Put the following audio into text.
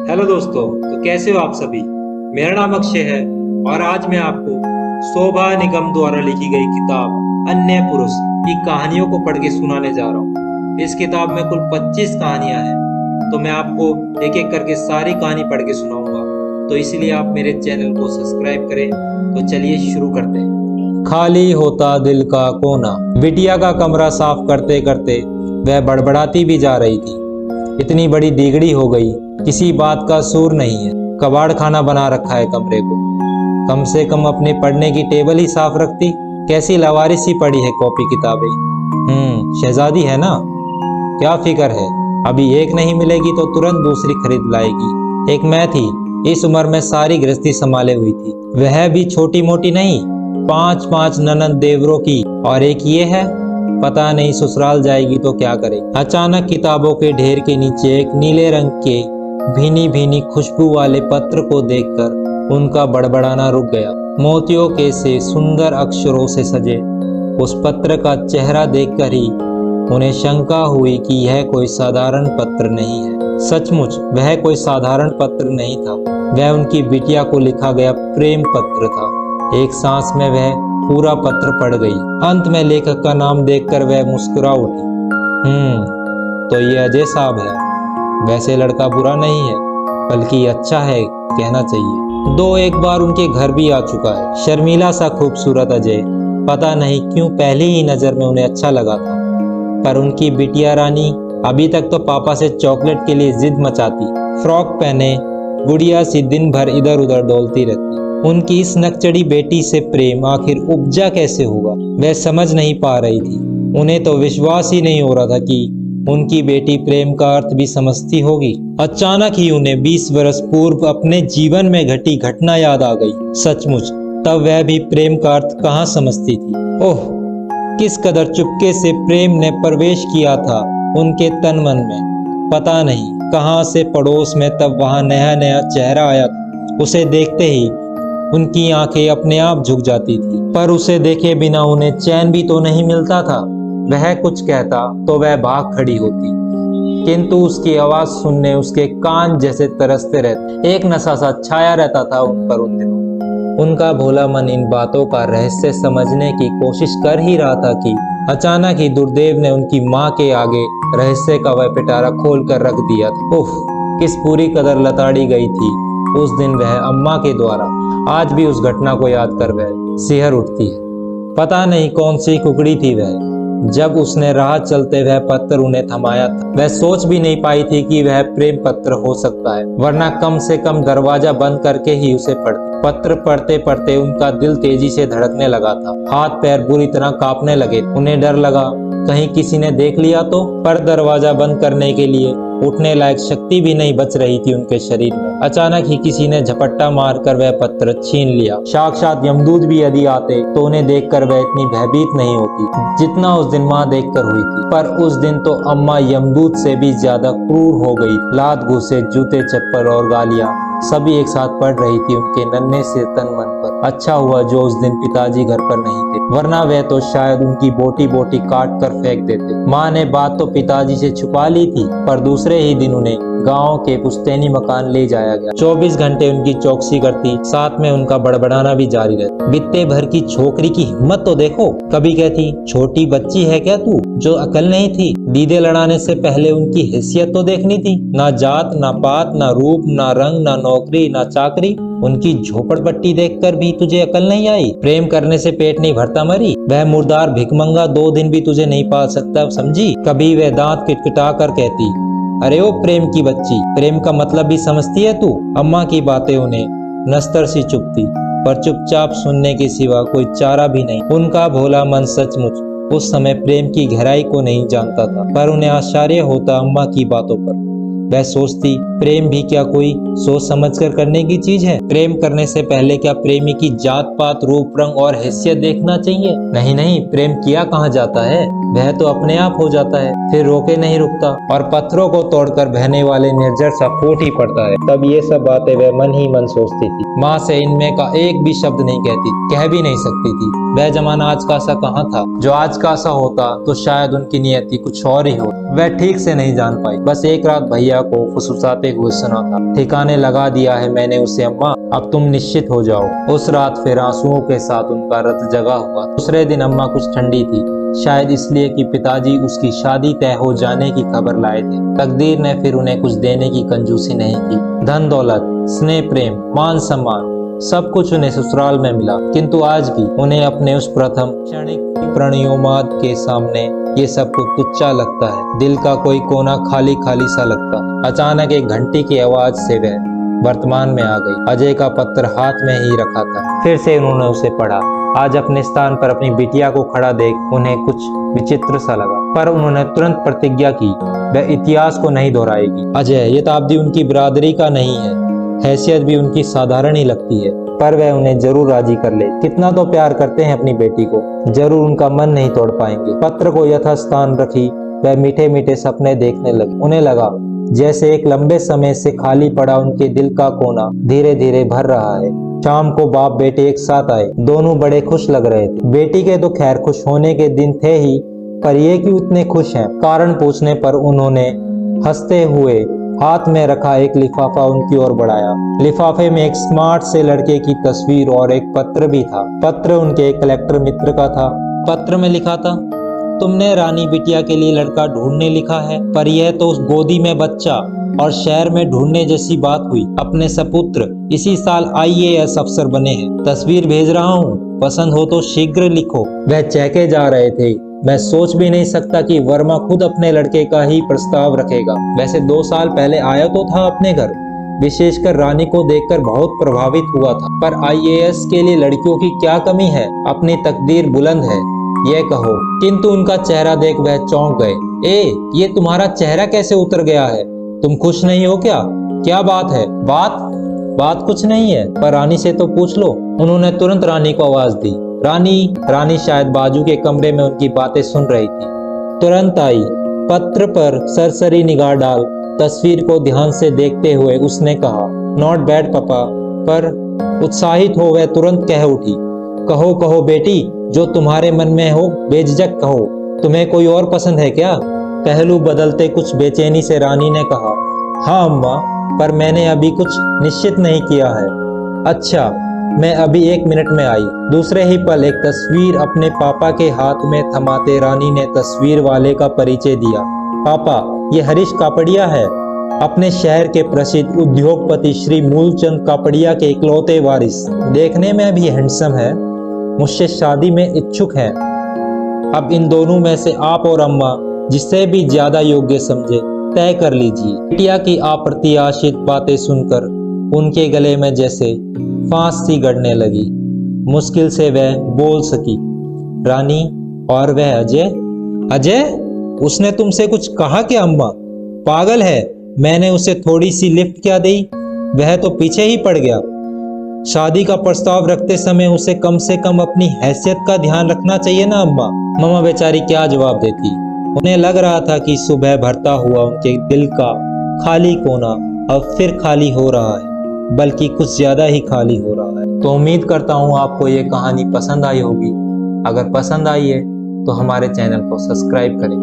Hello दोस्तों, तो कैसे हो आप सभी। मेरा नाम अक्षय है और आज मैं आपको शोभा निगम द्वारा लिखी गई किताब अन्य पुरुष की कहानियों को पढ़ के सुनाने जा रहा हूँ। इस किताब में कुल 25 कहानियां हैं, तो मैं आपको एक एक करके सारी कहानी पढ़ के सुनाऊंगा। तो इसलिए आप मेरे चैनल को सब्सक्राइब करें। तो चलिए शुरू करते हैं। खाली होता दिल का कोना। बिटिया का कमरा साफ करते करते वह बड़बड़ाती भी जा रही थी। इतनी बड़ी दिगड़ी हो गई, किसी बात का सूर नहीं है। कबाड़ खाना बना रखा है कमरे को। कम से कम अपने पढ़ने की टेबल ही साफ रखती। कैसी लवारिसी पड़ी है कॉपी किताबें। शहजादी है ना, क्या फिक्र है। अभी एक नहीं मिलेगी तो तुरंत दूसरी खरीद लाएगी। एक मैं थी, इस उम्र में सारी गृहस्थी संभाले हुई थी, वह भी छोटी मोटी नहीं, 5-5 ननद देवरों की, और एक ये है, पता नहीं ससुराल जाएगी तो क्या करे। अचानक किताबों के ढेर के नीचे एक नीले रंग के भीनी भीनी खुशबू वाले पत्र को देखकर उनका बड़बड़ाना रुक गया। मोतियों के से सुंदर अक्षरों से सजे उस पत्र का चेहरा देखकर ही उन्हें शंका हुई कि यह कोई साधारण पत्र नहीं है। सचमुच वह कोई साधारण पत्र नहीं था, वह उनकी बिटिया को लिखा गया प्रेम पत्र था। एक सांस में वह पूरा पत्र पढ़ गई। अंत में लेखक का नाम देखकर वह मुस्कुरा उठी। तो ये अजय साहब है। वैसे लड़का बुरा नहीं है, बल्कि अच्छा है कहना चाहिए। 2-1 बार उनके घर भी आ चुका है। शर्मीला सा खूबसूरत अजय, पता नहीं क्यों पहली ही नजर में उन्हें अच्छा लगा था। पर उनकी बिटिया रानी अभी तक तो पापा से चॉकलेट के लिए जिद मचाती, फ्रॉक पहने गुड़िया सी दिन भर इधर उधर डोलती रहती। उनकी इस नकचड़ी बेटी से प्रेम आखिर उपजा कैसे हुआ, वह समझ नहीं पा रही थी। उन्हें तो विश्वास ही नहीं हो रहा था कि उनकी बेटी प्रेम का अर्थ भी समझती होगी। अचानक ही उन्हें 20 वर्ष पूर्व अपने जीवन में घटी घटना याद आ गई। सचमुच तब वह भी प्रेम का अर्थ कहाँ समझती थी। ओह, किस कदर चुपके से प्रेम ने प्रवेश किया था उनके तन मन में। पता नहीं कहाँ से पड़ोस में तब वहां नया नया चेहरा आया था। उसे देखते ही उनकी आंखें अपने आप झुक जाती थी, पर उसे देखे बिना उन्हें चैन भी तो नहीं मिलता था। वह कुछ कहता तो वह भाग खड़ी होती, किंतु उसकी आवाज सुनने उसके कान जैसे तरसते रहते। एक नशा सा छाया रहता था उन पर उन दिनों। उनका भोला मन इन बातों का रहस्य समझने की कोशिश कर ही रहा था कि अचानक ही दुर्देव ने उनकी माँ के आगे रहस्य का वह पिटारा खोल कर रख दिया था। ओह, किस पूरी कदर लताड़ी गई थी उस दिन वह अम्मा के द्वारा। आज भी उस घटना को याद कर वह सिहर उठती है। पता नहीं कौन सी कुकड़ी थी वह, जब उसने राह चलते वह पत्र उन्हें थमाया था। वह सोच भी नहीं पाई थी कि वह प्रेम पत्र हो सकता है, वरना कम से कम दरवाजा बंद करके ही उसे पढ़ती। पत्र पढ़ते पढ़ते उनका दिल तेजी से धड़कने लगा था। हाथ पैर बुरी तरह कांपने लगे। उन्हें डर लगा कहीं किसी ने देख लिया तो, पर दरवाजा बंद करने के लिए उठने लायक शक्ति भी नहीं बच रही थी उनके शरीर में। अचानक ही किसी ने झपट्टा मारकर वह पत्र छीन लिया। साक्षात यमदूत भी यदि आते तो उन्हें देखकर वह इतनी भयभीत नहीं होती जितना उस दिन माँ देखकर हुई थी। पर उस दिन तो अम्मा यमदूत से भी ज्यादा क्रूर हो गई। लात घूसे, जूते चप्पल और गालियां सभी एक साथ पड़ रही थी उनके नन्हे से तन मन पर। अच्छा हुआ जो उस दिन पिताजी घर पर नहीं थे, वरना वह तो शायद उनकी बोटी बोटी काट कर फेंक देते। माँ ने बात तो पिताजी से छुपा ली थी, पर दूसरे ही दिन उन्हें गांव के पुश्तैनी मकान ले जाया गया। 24 घंटे उनकी चौकसी करती, साथ में उनका बड़बड़ाना भी जारी रहता। बित्ते भर की छोकरी की हिम्मत तो देखो। कभी कहती छोटी बच्ची है क्या तू, जो अकल नहीं थी। दीदे लड़ाने से पहले उनकी हैसियत तो देखनी थी। ना जात, ना पात, ना रूप, ना रंग, ना नौकरी, ना चाकरी। उनकी झोपड़पट्टी देखकर भी तुझे अकल नहीं आई। प्रेम करने से पेट नहीं भरता मरी। वह मुर्दार भिखमंगा 2 दिन भी तुझे नहीं पाल सकता, समझी। कभी वह दांत किटकिटा कर कहती, अरे ओ प्रेम की बच्ची, प्रेम का मतलब भी समझती है तू। अम्मा की बातें उन्हें नस्तर सी चुभती, पर चुपचाप सुनने के सिवा कोई चारा भी नहीं। उनका भोला मन सचमुच उस समय प्रेम की गहराई को नहीं जानता था, पर उन्हें आश्चर्य होता अम्मा की बातों पर। वह सोचती, प्रेम भी क्या कोई सोच समझकर करने की चीज है। प्रेम करने से पहले क्या प्रेमी की जात पात, रूप रंग और हैसियत देखना चाहिए? नहीं नहीं, प्रेम किया कहाँ जाता है, वह तो अपने आप हो जाता है, फिर रोके नहीं रुकता और पत्थरों को तोड़कर बहने वाले निर्जर सा फूट ही पड़ता है। तब ये सब बातें वह मन ही मन सोचती थी। माँ से इनमें का एक भी शब्द नहीं कहती, कह भी नहीं सकती थी। वह जमाना आज का सा कहाँ था। जो आज का सा होता तो शायद उनकी नियति कुछ और ही हो। वह ठीक से नहीं जान पाई। बस एक रात भैया को फुसफुसाते हुए सुना था, ठिकाने लगा दिया है मैंने उसे अम्मा, अब तुम निश्चित हो जाओ। उस रात फिर आंसुओं के साथ उनका रत जगा हुआ। दूसरे दिन अम्मा कुछ ठंडी थी, शायद इसलिए कि पिताजी उसकी शादी तय हो जाने की खबर लाए थे। तकदीर ने फिर उन्हें कुछ देने की कंजूसी नहीं की। धन दौलत, स्नेह, प्रेम, मान सम्मान सब कुछ उन्हें ससुराल में मिला, किंतु आज भी उन्हें अपने उस प्रथम क्षणिक प्रणयोन्माद के सामने ये सब कुछ तुच्छ लगता है। दिल का कोई कोना खाली खाली सा लगता। अचानक एक घंटी की आवाज से वह वर्तमान में आ गई। अजय का पत्र हाथ में ही रखा था। फिर से उन्होंने उसे पढ़ा। आज अपने स्थान पर अपनी बिटिया को खड़ा देख उन्हें कुछ विचित्र सा लगा, पर उन्होंने तुरंत प्रतिज्ञा की वह इतिहास को नहीं दोहराएगी। अजय, ये ताब्दी उनकी बिरादरी का नहीं है, हैसियत भी उनकी साधारण ही लगती है, पर वह उन्हें जरूर राजी कर ले। कितना तो प्यार करते हैं अपनी बेटी को, जरूर उनका मन नहीं तोड़ पाएंगे। पत्र को यथास्थान रखी वह मीठे मीठे सपने देखने लगी। उन्हें लगा जैसे एक लंबे समय से खाली पड़ा उनके दिल का कोना धीरे धीरे भर रहा है। शाम को बाप बेटे एक साथ आए। दोनों बड़े खुश लग रहे थे। बेटी के तो खैर खुश होने के दिन थे ही, पर ये कि उतने खुश हैं। कारण पूछने पर उन्होंने हंसते हुए हाथ में रखा एक लिफाफा उनकी ओर बढ़ाया। लिफाफे में एक स्मार्ट से लड़के की तस्वीर और एक पत्र भी था। पत्र उनके एक कलेक्टर मित्र का था। पत्र में लिखा था, तुमने रानी बिटिया के लिए लड़का ढूंढने लिखा है, पर यह तो उस गोदी में बच्चा और शहर में ढूंढने जैसी बात हुई। अपने सपुत्र इसी साल IAS अफसर बने हैं। तस्वीर भेज रहा हूँ, पसंद हो तो शीघ्र लिखो। वह चहके जा रहे थे। मैं सोच भी नहीं सकता कि वर्मा खुद अपने लड़के का ही प्रस्ताव रखेगा। वैसे 2 साल पहले आया तो था अपने घर, विशेषकर रानी को देखकर बहुत प्रभावित हुआ था। पर IAS के लिए लड़कियों की क्या कमी है, अपनी तकदीर बुलंद है, ये कहो। किंतु उनका चेहरा देख वह चौंक गए। ये तुम्हारा चेहरा कैसे उतर गया है? तुम खुश नहीं हो क्या? क्या बात है? बात कुछ नहीं है, पर रानी से तो पूछ लो। उन्होंने तुरंत रानी को आवाज दी। रानी शायद बाजू के कमरे में उनकी बातें सुन रही थी। तुरंत आई। पत्र पर सरसरी निगाह डाल तस्वीर को ध्यान से देखते हुए उसने कहा, नॉट बैड पापा। पर उत्साहित हो वह तुरंत कह उठी, कहो बेटी, जो तुम्हारे मन में हो बेझिझक कहो। तुम्हें कोई और पसंद है क्या? पहलू बदलते कुछ बेचैनी से रानी ने कहा, हाँ अम्मा, पर मैंने अभी कुछ निश्चित नहीं किया है। अच्छा, मैं अभी 1 मिनट में आई। दूसरे ही पल एक तस्वीर अपने पापा के हाथ में थमाते रानी ने तस्वीर वाले का परिचय दिया। पापा, ये हरीश कापड़िया है, अपने शहर के प्रसिद्ध उद्योगपति श्री मूलचंद कापड़िया के इकलौते वारिस। देखने में भी हैंडसम है, मुझसे शादी में इच्छुक हैं। अब इन दोनों में से आप और अम्मा जिससे भी ज्यादा योग्य समझे तय कर लीजिए। बिटिया की अप्रत्याशित बातें सुनकर उनके गले में जैसे फांस सी गड़ने लगी। मुश्किल से वह बोल सकी, रानी, और वह अजय, उसने तुमसे कुछ कहा क्या अम्मा? पागल है, मैंने उसे थोड़ी सी लिफ्ट क्या दी, वह तो पीछे ही पड़ गया। शादी का प्रस्ताव रखते समय उसे कम से कम अपनी हैसियत का ध्यान रखना चाहिए ना अम्मा। मम्मा बेचारी क्या जवाब देती। उन्हें लग रहा था कि सुबह भरता हुआ उनके दिल का खाली कोना अब फिर खाली हो रहा है, बल्कि कुछ ज्यादा ही खाली हो रहा है। तो उम्मीद करता हूँ आपको ये कहानी पसंद आई होगी। अगर पसंद आई है तो हमारे चैनल को सब्सक्राइब करें।